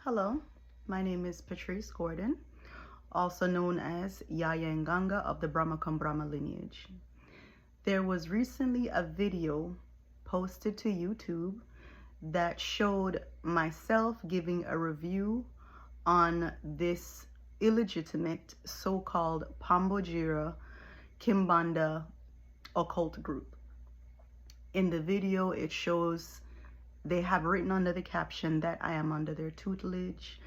Hello, my name is Patrice Gordon, also known as Yaya Nganga of the Brahma lineage. There was recently a video posted to YouTube that showed myself giving a review on this illegitimate so-called Pambojira Kimbanda occult group. In the video, it shows they have written under the caption that I am under their tutelage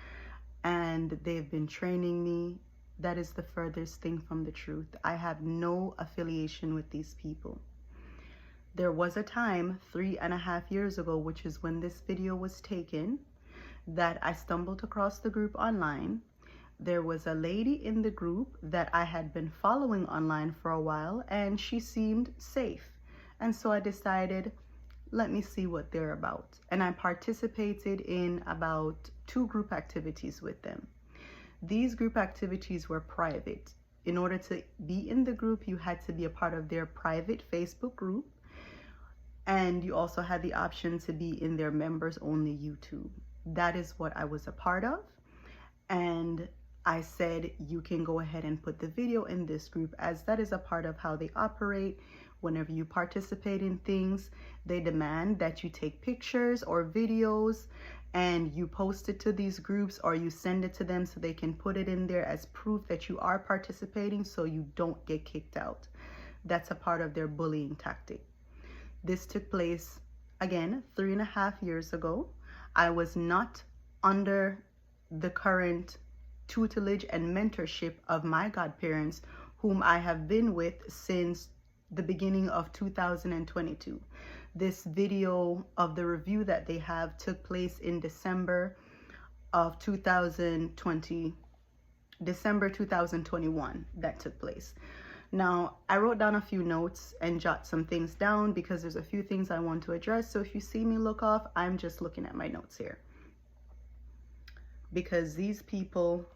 and they've been training me. That is the furthest thing from the truth. I have no affiliation with these people. There was a time 3.5 years ago, which is when this video was taken, that I stumbled across the group online. There was a lady in the group that I had been following online for a while, and she seemed safe. And so I decided, let me see what they're about. And I participated in about 2 group activities with them. These group activities were private. In order to be in the group, you had to be a part of their private Facebook group. And you also had the option to be in their members only YouTube. That is what I was a part of. And I said, you can go ahead and put the video in this group, as that is a part of how they operate. Whenever you participate in things, they demand that you take pictures or videos and you post it to these groups, or you send it to them so they can put it in there as proof that you are participating so you don't get kicked out. That's a part of their bullying tactic. This took place, again, 3.5 years ago. I was not under the current tutelage and mentorship of my godparents, whom I have been with since the beginning of 2022. This video of the review that they have took place in December 2021 that took place. Now, I wrote down a few notes and jot some things down because there's a few things I want to address. So if you see me look off, I'm just looking at my notes here. Because these people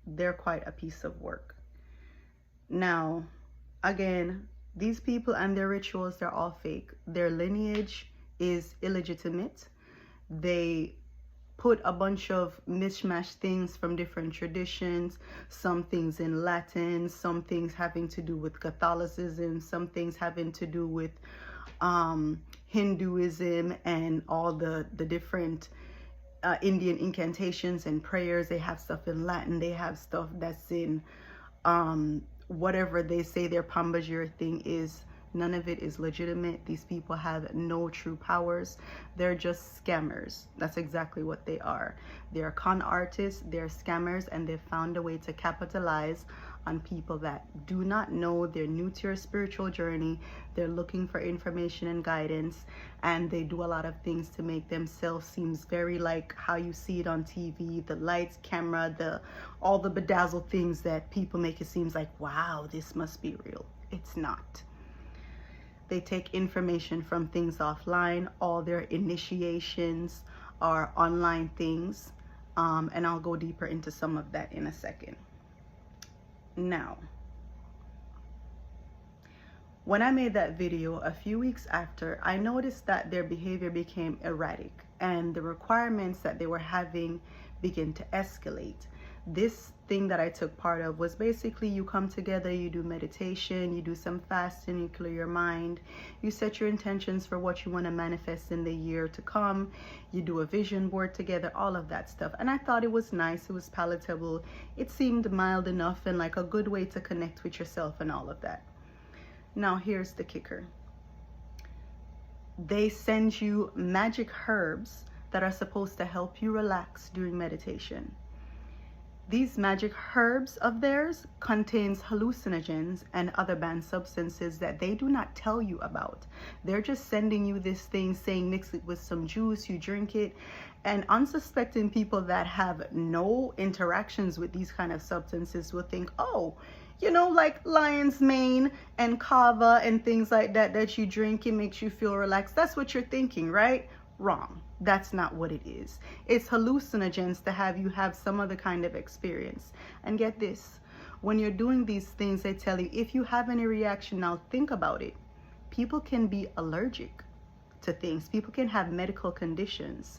they're quite a piece of work. Now, again, these people and their rituals, they're all fake. Their lineage is illegitimate. They put a bunch of mishmash things from different traditions, some things in Latin, some things having to do with Catholicism, some things having to do with Hinduism and all the different Indian incantations and prayers. They have stuff in Latin. They have stuff that's in whatever they say their Pambajira thing is. None of it is legitimate. These people have no true powers. They're just scammers. That's exactly what they are. They're con artists, they're scammers, and they've found a way to capitalize on people that do not know. They're new to your spiritual journey. They're looking for information and guidance, and they do a lot of things to make themselves seem very like how you see it on TV, the lights, camera, all the bedazzled things that people make it seem like, wow, this must be real. It's not. They take information from things offline. All their initiations are online things, and I'll go deeper into some of that in a second. Now, when I made that video a few weeks after, I noticed that their behavior became erratic and the requirements that they were having began to escalate. This thing that I took part of was basically you come together, you do meditation, you do some fasting, you clear your mind, you set your intentions for what you want to manifest in the year to come, you do a vision board together, all of that stuff. And I thought it was nice, it was palatable, it seemed mild enough and like a good way to connect with yourself and all of that. Now here's the kicker. They send you magic herbs that are supposed to help you relax during meditation. These magic herbs of theirs contains hallucinogens and other banned substances that they do not tell you about. They're just sending you this thing saying mix it with some juice, you drink it, and unsuspecting people that have no interactions with these kind of substances will think, oh, you know, like lion's mane and kava and things like that that you drink, it makes you feel relaxed. That's what you're thinking, right? Wrong. That's not what it is. It's hallucinogens to have you have some other kind of experience. And get this, when you're doing these things, they tell you if you have any reaction, now think about it. People can be allergic to things. People can have medical conditions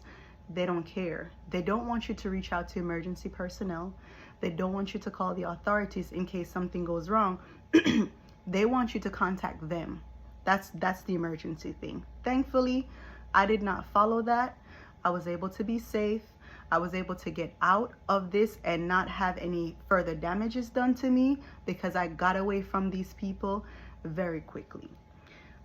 They don't care. They don't want you to reach out to emergency personnel. They don't want you to call the authorities in case something goes wrong. They want you to contact them. That's the emergency thing. Thankfully, I did not follow that. I was able to be safe. I was able to get out of this and not have any further damages done to me because I got away from these people very quickly.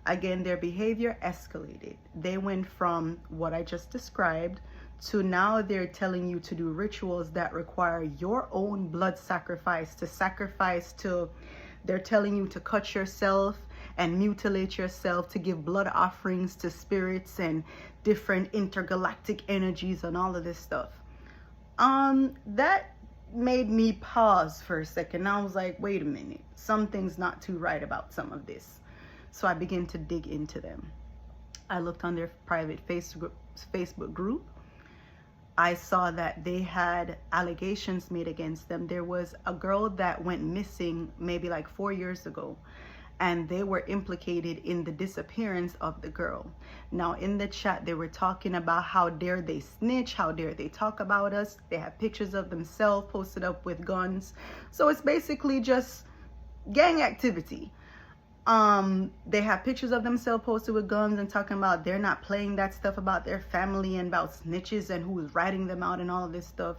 Again, their behavior escalated. They went from what I just described to now they're telling you to do rituals that require your own blood sacrifice, they're telling you to cut yourself and mutilate yourself, to give blood offerings to spirits and different intergalactic energies and all of this stuff. That made me pause for a second. I was like, wait a minute, something's not too right about some of this. So I began to dig into them. I looked on their private Facebook group. I saw that they had allegations made against them. There was a girl that went missing maybe like 4 years ago, and they were implicated in the disappearance of the girl. Now in the chat, they were talking about how dare they snitch, how dare they talk about us. They have pictures of themselves posted up with guns. So it's basically just gang activity. They have pictures of themselves posted with guns and talking about they're not playing that stuff about their family and about snitches and who is writing them out and all of this stuff.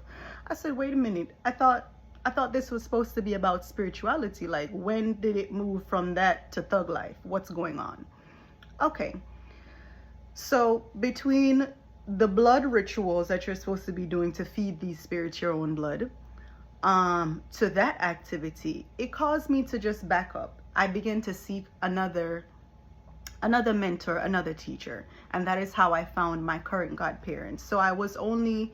I said, wait a minute. I thought this was supposed to be about spirituality. Like, when did it move from that to thug life? What's going on? Okay. So between the blood rituals that you're supposed to be doing to feed these spirits your own blood, to that activity, it caused me to just back up. I began to seek another mentor, another teacher, and that is how I found my current godparents. So I was only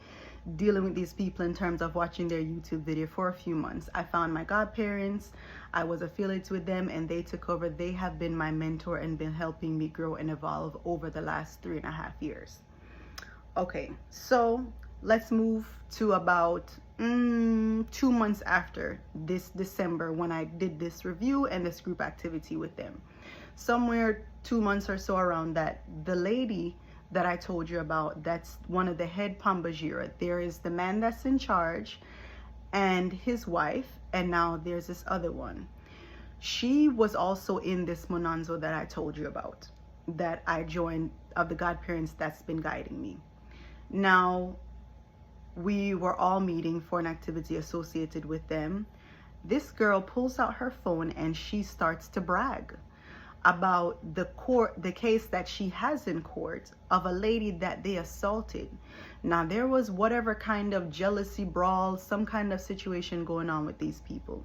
dealing with these people in terms of watching their YouTube video for a few months. I found my godparents, I was affiliated with them, and they took over. They have been my mentor and been helping me grow and evolve over the last 3.5 years. Okay, so let's move to about 2 months after this December, when I did this review and this group activity with them. Somewhere 2 months or so around that, the lady that I told you about, that's one of the head Pambajira. There is the man that's in charge and his wife, and now there's this other one. She was also in this Monanzo that I told you about, that I joined, of the godparents that's been guiding me. Now, we were all meeting for an activity associated with them. This girl pulls out her phone and she starts to brag about the case that she has in court of a lady that they assaulted. Now, there was whatever kind of jealousy brawl, some kind of situation going on with these people.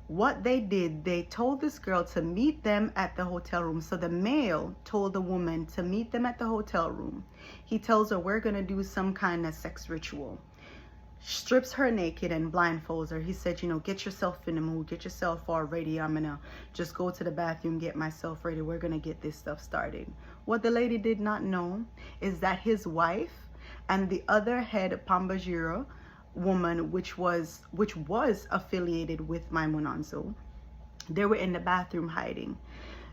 What they did, they told this girl to meet them at the hotel room. So the male told the woman to meet them at the hotel room. He tells her, we're going to do some kind of sex ritual. Strips her naked and blindfolds her. He said, you know, get yourself in the mood, get yourself all ready. I'm going to just go to the bathroom, get myself ready. We're going to get this stuff started. What the lady did not know is that his wife and the other head Pambajira woman, which was affiliated with my Monanzo, they were in the bathroom hiding.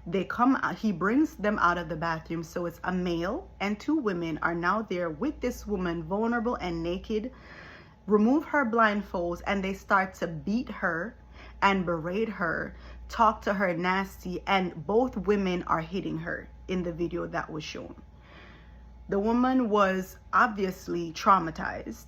They come out, he brings them out of the bathroom. So it's a male and 2 women are now there with this woman, vulnerable and naked, remove her blindfolds, and they start to beat her and berate her, talk to her nasty, and both women are hitting her in the video that was shown. The woman was obviously traumatized.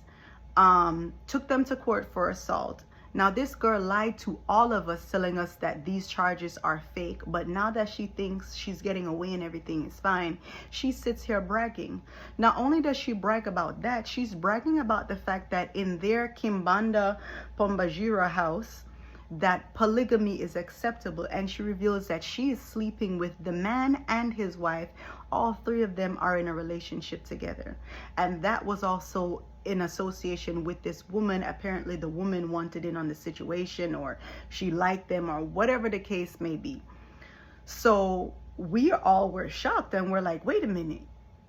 Took them to court for assault. Now, this girl lied to all of us, telling us that these charges are fake, but now that she thinks she's getting away and everything is fine, she sits here bragging. Not only does she brag about that, she's bragging about the fact that in their Kimbanda Pambajira house, that polygamy is acceptable, and she reveals that she is sleeping with the man and his wife. All 3 of them are in a relationship together, and that was also in association with this woman. Apparently the woman wanted in on the situation, or she liked them, or whatever the case may be. So we all were shocked, and we're like, wait a minute,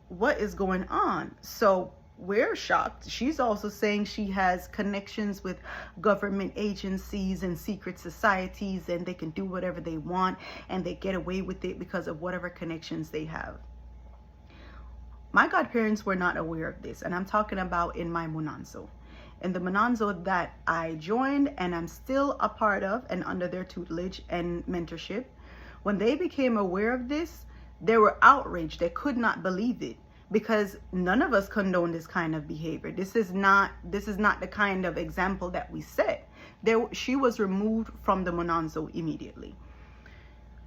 what is going on? So we're shocked. She's also saying she has connections with government agencies and secret societies, and they can do whatever they want and they get away with it because of whatever connections they have. My godparents were not aware of this, and I'm talking about in my Munanzo. In the Munanzo that I joined and I'm still a part of and under their tutelage and mentorship, when they became aware of this, they were outraged. They could not believe it, because none of us condone this kind of behavior. This is not the kind of example that we set. She was removed from the Munanzo immediately.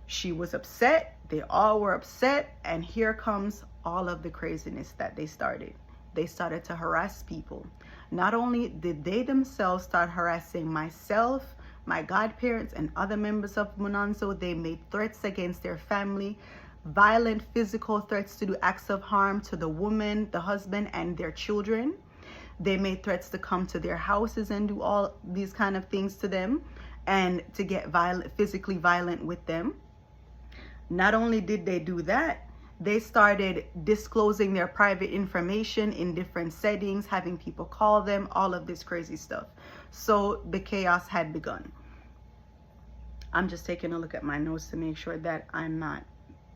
She was upset. They all were upset, and here comes all of the craziness that they started. They started to harass people. Not only did they themselves start harassing myself, my godparents, and other members of Munanzo, they made threats against their family, violent physical threats to do acts of harm to the woman, the husband, and their children. They made threats to come to their houses and do all these kind of things to them, and to get physically violent with them. Not only did they do that, they started disclosing their private information in different settings, having people call them, all of this crazy stuff. So the chaos had begun. I'm just taking a look at my notes to make sure that I'm not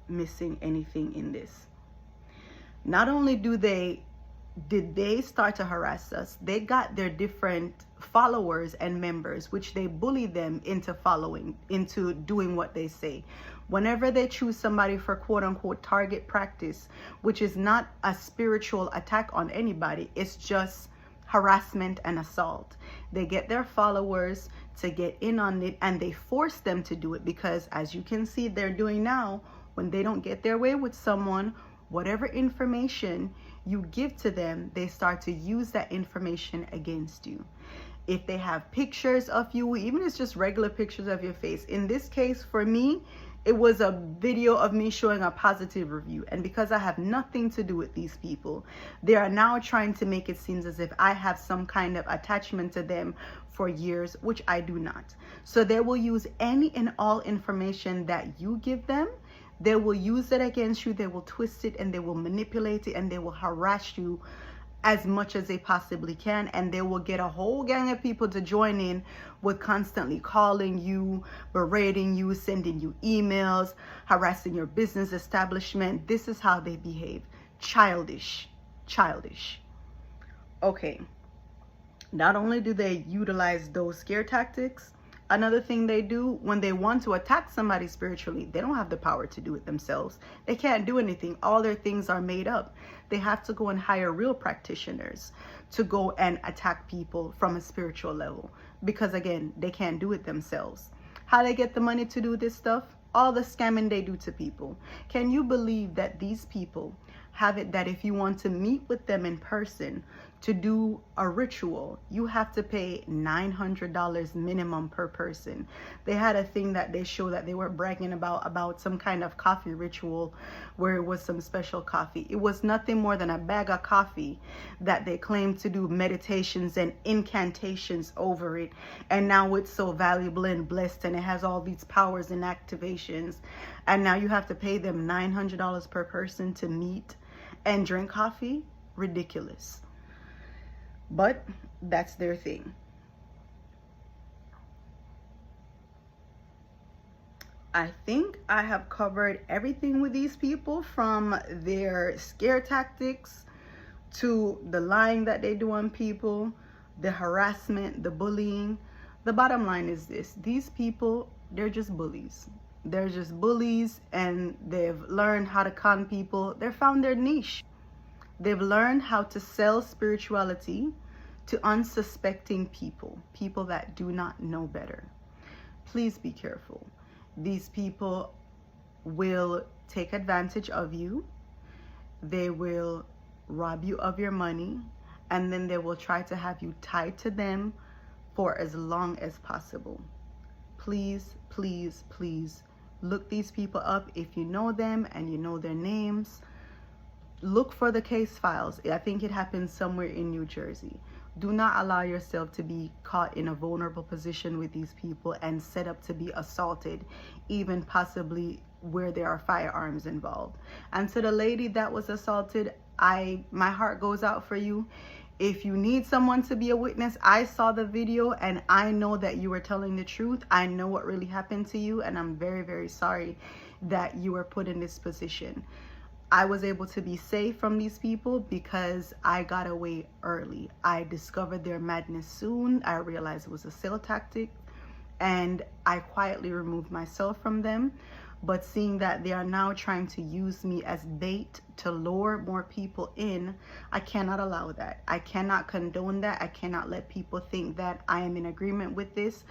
missing anything in this. Not only did they start to harass us, they got their different followers and members, which they bully them into doing what they say. Whenever they choose somebody for quote unquote target practice, which is not a spiritual attack on anybody, it's just harassment and assault. They get their followers to get in on it, and they force them to do it, because as you can see they're doing now, when they don't get their way with someone, whatever information you give to them, they start to use that information against you. If they have pictures of you, even if it's just regular pictures of your face. In this case, for me, it was a video of me showing a positive review. And because I have nothing to do with these people, they are now trying to make it seem as if I have some kind of attachment to them for years, which I do not. So they will use any and all information that you give them. They will use it against you. They will twist it, and they will manipulate it, and they will harass you as much as they possibly can. And they will get a whole gang of people to join in with constantly calling you, berating you, sending you emails, harassing your business establishment. This is how they behave. Childish. Okay. Not only do they utilize those scare tactics, another thing they do, when they want to attack somebody spiritually, they don't have the power to do it themselves. They can't do anything. All their things are made up. They have to go and hire real practitioners to go and attack people from a spiritual level, because again, they can't do it themselves. How they get the money to do this stuff? All the scamming they do to people. Can you believe that these people have it that if you want to meet with them in person to do a ritual, you have to pay $900 minimum per person? They had a thing that they showed that they were bragging about some kind of coffee ritual where it was some special coffee. It was nothing more than a bag of coffee that they claimed to do meditations and incantations over it. And now it's so valuable and blessed, and it has all these powers and activations. And now you have to pay them $900 per person to meet and drink coffee? Ridiculous. But that's their thing. I think I have covered everything with these people, from their scare tactics to the lying that they do on people, the harassment, the bullying. The bottom line is this: these people, they're just bullies. They're just bullies, and they've learned how to con people. They've found their niche. They've learned how to sell spirituality to unsuspecting people that do not know better. Please be careful. These people will take advantage of you. They will rob you of your money, and then they will try to have you tied to them for as long as possible. Please, please, please look these people up. If you know them and you know their names, look for the case files. I think it happened somewhere in New Jersey. Do not allow yourself to be caught in a vulnerable position with these people and set up to be assaulted, even possibly where there are firearms involved. And to the lady that was assaulted, my heart goes out for you. If you need someone to be a witness, I saw the video and I know that you were telling the truth. I know what really happened to you, and I'm very, very sorry that you were put in this position. I was able to be safe from these people because I got away early. I discovered their madness soon. I realized it was a sale tactic, and I quietly removed myself from them. But seeing that they are now trying to use me as bait to lure more people in, I cannot allow that. I cannot condone that. I cannot let people think that I am in agreement with this.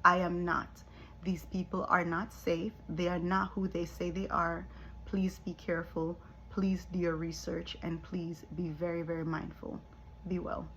I am not. These people are not safe. They are not who they say they are. Please be careful. Please do your research, and please be very, very mindful. Be well.